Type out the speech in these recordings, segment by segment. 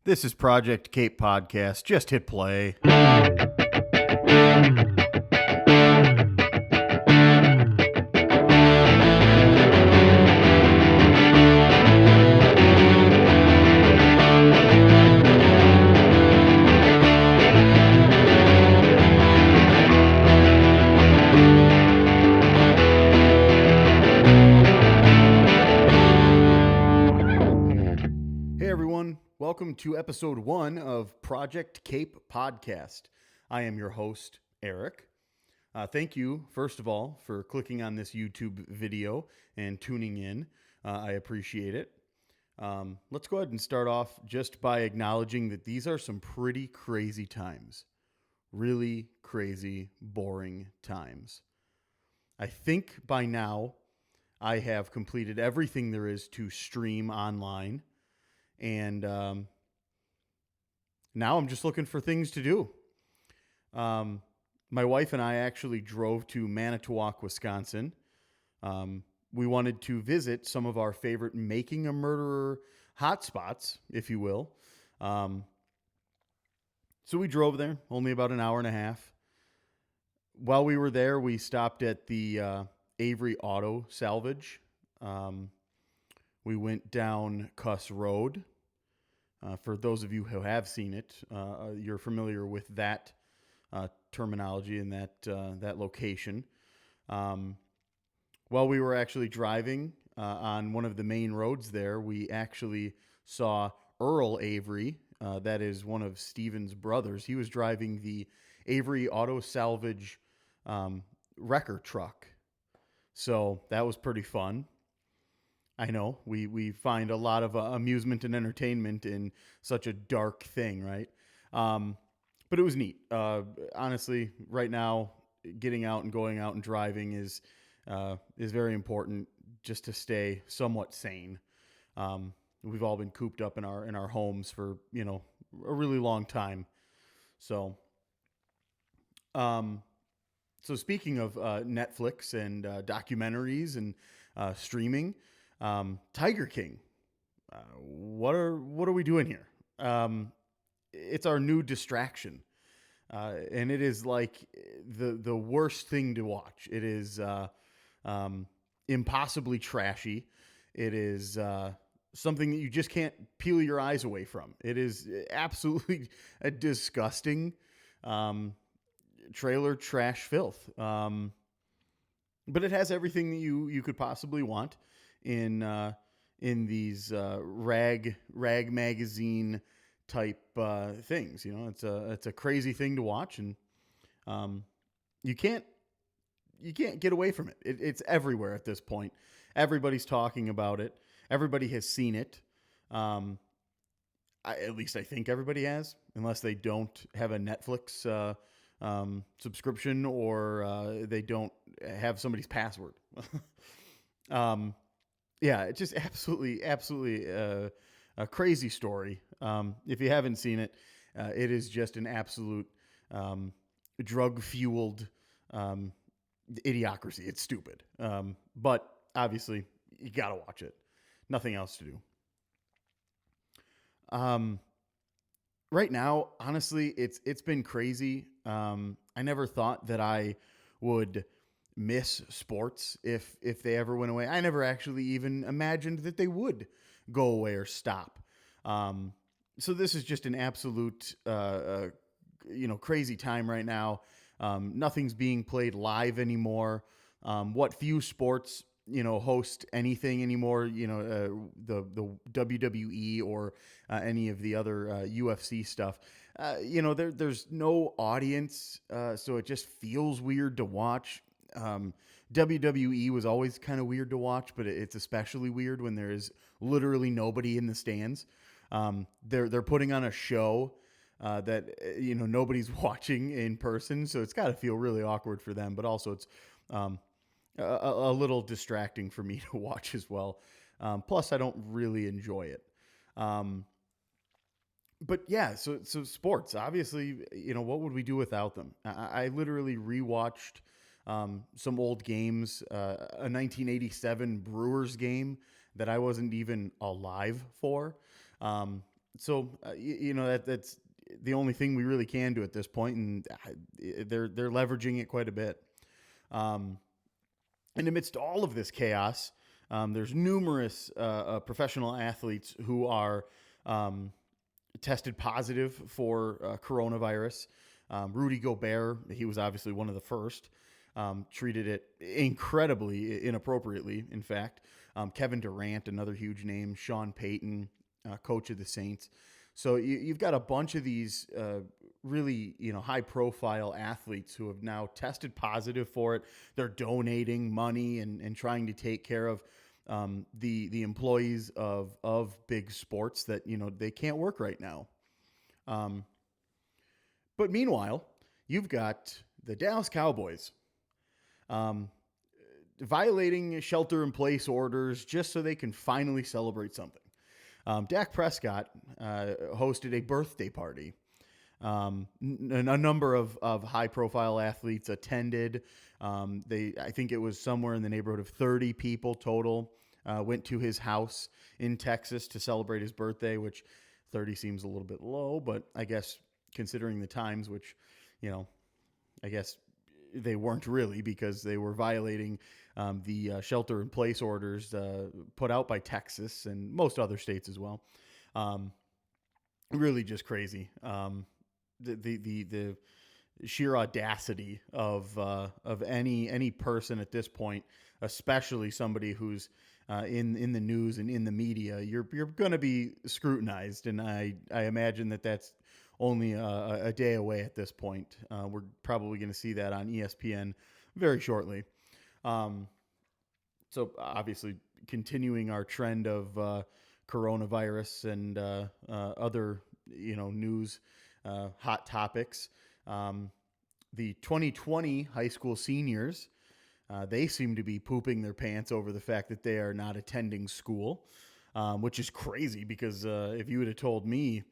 This is Project Cape Podcast. Just hit play. Hey everyone, welcome to episode 1 of Project Cape Podcast. I am your host, Eric. Thank you, first of all, for clicking on this YouTube video and tuning in. I appreciate it. Let's go ahead and start off just by acknowledging that these are some pretty crazy times. Really crazy, boring times. I think by now I have completed everything there is to stream online. And now I'm just looking for things to do. My wife and I actually drove to Manitowoc, Wisconsin. We wanted to visit some of our favorite Making a Murderer hotspots, if you will. So we drove there, only about an hour and a half. While we were there, we stopped at the Avery Auto Salvage. We went down Cuss Road. For those of you who have seen it, you're familiar with that terminology and that location. While we were actually driving on one of the main roads there, we actually saw Earl Avery. That is one of Steven's brothers. He was driving the Avery Auto Salvage wrecker truck. So that was pretty fun. I know we find a lot of amusement and entertainment in such a dark thing, right? But it was neat. Honestly, right now, getting out and going out and driving is very important just to stay somewhat sane. We've all been cooped up in our homes for a really long time. So speaking of Netflix and documentaries and streaming. Tiger King. What are we doing here? It's our new distraction, and it is like the worst thing to watch. It is impossibly trashy. It is something that you just can't peel your eyes away from. It is absolutely a disgusting trailer trash filth. But it has everything that you could possibly want in these rag magazine type things. It's a crazy thing to watch, and you can't get away from it. It's everywhere at this point. Everybody's talking about it. Everybody has seen it. At least I think everybody has, unless they don't have a Netflix subscription or they don't have somebody's password. Yeah, it's just absolutely a crazy story. If you haven't seen it, it is just an absolute drug-fueled idiocracy. It's stupid. But obviously, you got to watch it. Nothing else to do. Right now, honestly, it's been crazy. I never thought that I would miss sports if they ever went away. I never actually even imagined that they would go away or stop. So this is just an absolute crazy time right now. Nothing's being played live anymore. What few sports host anything anymore, the WWE or any of the other UFC stuff, there's no audience, so it just feels weird to watch. WWE was always kind of weird to watch, but it's especially weird when there is literally nobody in the stands. They're putting on a show that nobody's watching in person, so it's got to feel really awkward for them. But also, it's a little distracting for me to watch as well. Plus, I don't really enjoy it. But yeah, so sports, obviously, what would we do without them? I literally rewatched some old games, a 1987 Brewers game that I wasn't even alive for. That's the only thing we really can do at this point, and they're leveraging it quite a bit. Um, and amidst all of this chaos, there's numerous professional athletes who are um, tested positive for coronavirus. Rudy Gobert, he was obviously one of the first, treated it incredibly inappropriately, in fact. Kevin Durant, another huge name, Sean Payton, coach of the Saints. So you've got a bunch of these really, high profile athletes who have now tested positive for it. They're donating money and trying to take care of the employees of big sports that they can't work right now. Um, but meanwhile, you've got the Dallas Cowboys um, violating shelter in place orders just so they can finally celebrate something. Dak Prescott hosted a birthday party. A number of high profile athletes attended. I think it was somewhere in the neighborhood of 30 people total went to his house in Texas to celebrate his birthday, which 30 seems a little bit low, but I guess considering the times, which, you know, I guess they weren't really, because they were violating the shelter in place orders put out by Texas and most other states as well. Um, Really just crazy. The sheer audacity of any person at this point, especially somebody who's in the news and in the media. You're going to be scrutinized, and I imagine that's only a day away at this point. We're probably going to see that on ESPN very shortly. Um, so obviously, continuing our trend of coronavirus and other news hot topics. Um, the 2020 high school seniors, they seem to be pooping their pants over the fact that they are not attending school, which is crazy because if you would have told me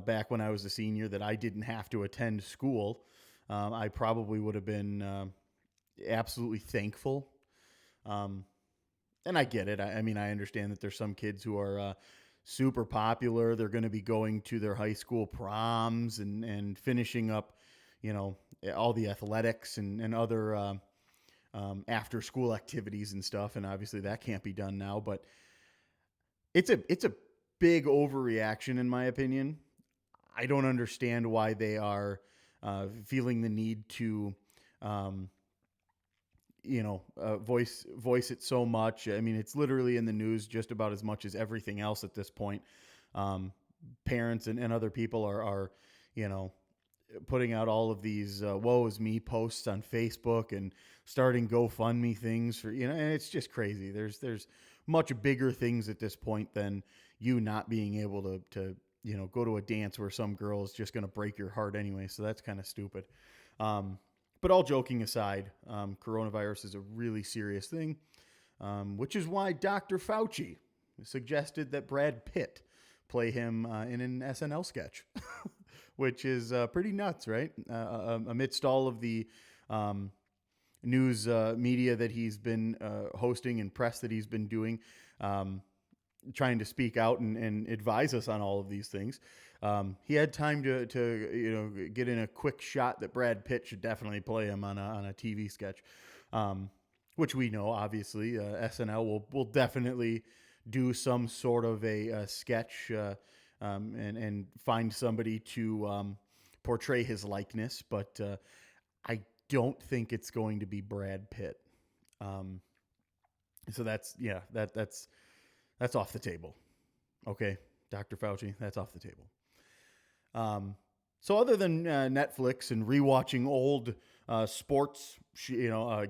back when I was a senior that I didn't have to attend school, I probably would have been absolutely thankful. Um, and I get it. I mean, I understand that there's some kids who are super popular. They're going to be going to their high school proms and finishing up, all the athletics and other after school activities and stuff. And obviously that can't be done now. But it's a big overreaction in my opinion. I don't understand why they are feeling the need to. Voice it so much. I mean, it's literally in the news just about as much as everything else at this point. Um, Parents and other people are, you know, putting out all of these woe is me posts on Facebook and starting GoFundMe things for, and it's just crazy. There's much bigger things at this point than you not being able to go to a dance where some girl is just going to break your heart anyway. So that's kind of stupid. Um, but all joking aside, coronavirus is a really serious thing, which is why Dr. Fauci suggested that Brad Pitt play him in an SNL sketch, which is pretty nuts, right? Amidst all of the news media that he's been hosting and press that he's been doing, trying to speak out and advise us on all of these things. He had time to get in a quick shot that Brad Pitt should definitely play him on a TV sketch, which we know obviously SNL will definitely do some sort of a sketch and find somebody to portray his likeness, but I don't think it's going to be Brad Pitt. So that's off the table. Okay, Dr. Fauci, that's off the table. So other than Netflix and rewatching old sports,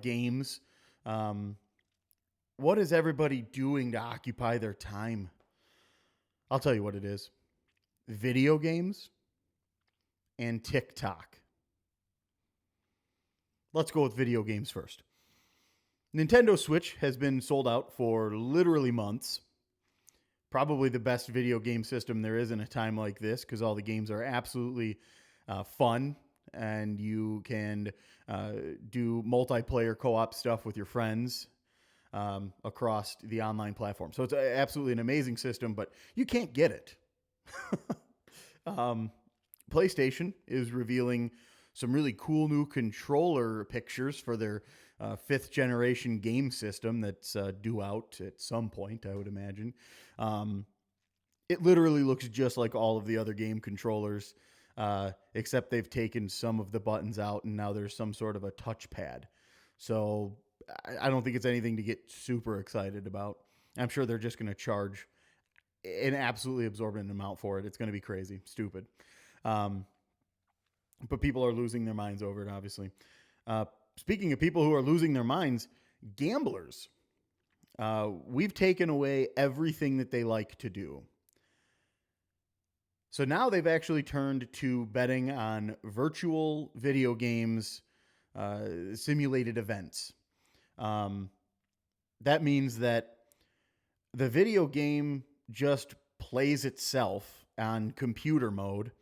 games, what is everybody doing to occupy their time? I'll tell you what it is: video games and TikTok. Let's go with video games first. Nintendo Switch has been sold out for literally months. Probably the best video game system there is in a time like this, because all the games are absolutely fun and you can do multiplayer co-op stuff with your friends across the online platform. So it's absolutely an amazing system, but you can't get it. um, PlayStation is revealing some really cool new controller pictures for their fifth generation game system that's due out at some point, I would imagine. Um, it literally looks just like all of the other game controllers, except they've taken some of the buttons out and now there's some sort of a touchpad. So I don't think it's anything to get super excited about. I'm sure they're just going to charge an absolutely absorbent amount for it. It's going to be crazy, stupid. Um, but people are losing their minds over it, obviously. Uh, Speaking of people who are losing their minds, gamblers. We've taken away everything that they like to do. So now they've actually turned to betting on virtual video games, simulated events. Um, that means that the video game just plays itself on computer mode,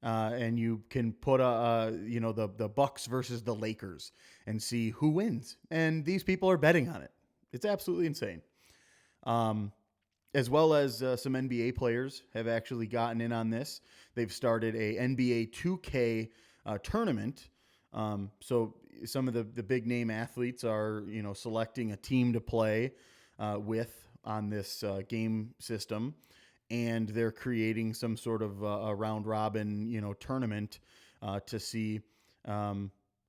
and you can put the Bucks versus the Lakers and see who wins. And these people are betting on it. It's absolutely insane. Um, as well as some NBA players have actually gotten in on this. They've started a NBA 2K tournament. So some of the big name athletes are selecting a team to play with on this game system, and they're creating some sort of a round robin tournament to see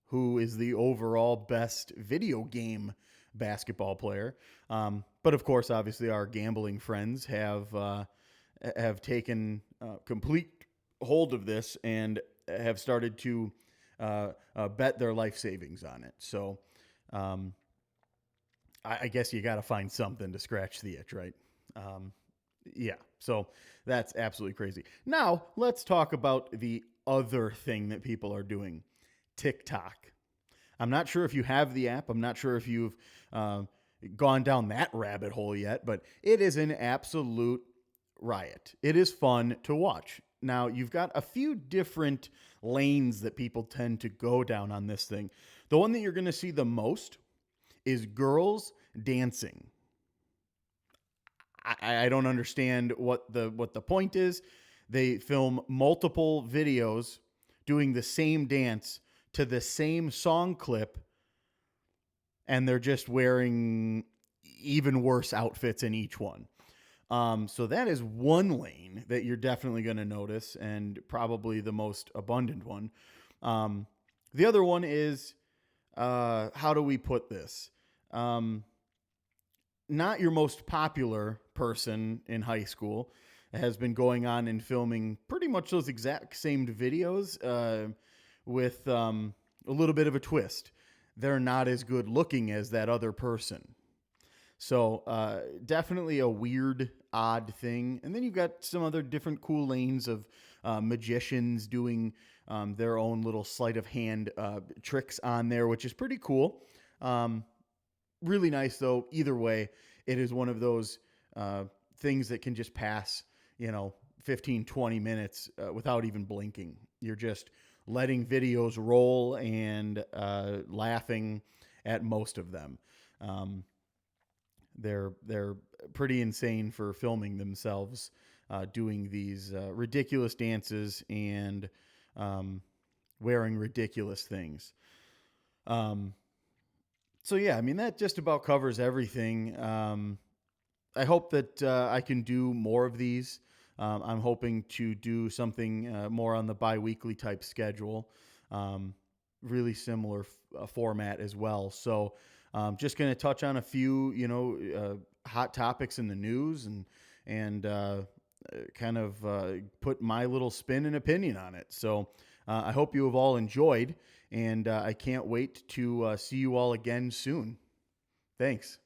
who is the overall best video game basketball player. But of course, obviously, our gambling friends have taken complete hold of this and have started to bet their life savings on it. So I guess you got to find something to scratch the itch, right? Um, yeah, so that's absolutely crazy. Now, let's talk about the other thing that people are doing, TikTok. I'm not sure if you have the app. I'm not sure if you've gone down that rabbit hole yet, but it is an absolute riot. It is fun to watch. Now, you've got a few different lanes that people tend to go down on this thing. The one that you're going to see the most is girls dancing. I don't understand what the point is. They film multiple videos doing the same dance to the same song clip, and they're just wearing even worse outfits in each one. So that is one lane that you're definitely going to notice, and probably the most abundant one. The other one is, how do we put this? Not your most popular person in high school has been going on and filming pretty much those exact same videos with a little bit of a twist. They're not as good looking as that other person. So definitely a weird, odd thing. And then you've got some other different cool lanes of magicians doing their own little sleight of hand tricks on there, which is pretty cool. Really nice, though. Either way, it is one of those things that can just pass, 15, 20 minutes without even blinking. You're just letting videos roll and laughing at most of them. They're pretty insane for filming themselves doing these ridiculous dances and wearing ridiculous things. So yeah, I mean that just about covers everything. I hope that I can do more of these. I'm hoping to do something more on the bi-weekly type schedule. Really similar format as well. So just going to touch on a few, hot topics in the news and kind of put my little spin and opinion on it. So I hope you have all enjoyed, and I can't wait to see you all again soon. Thanks.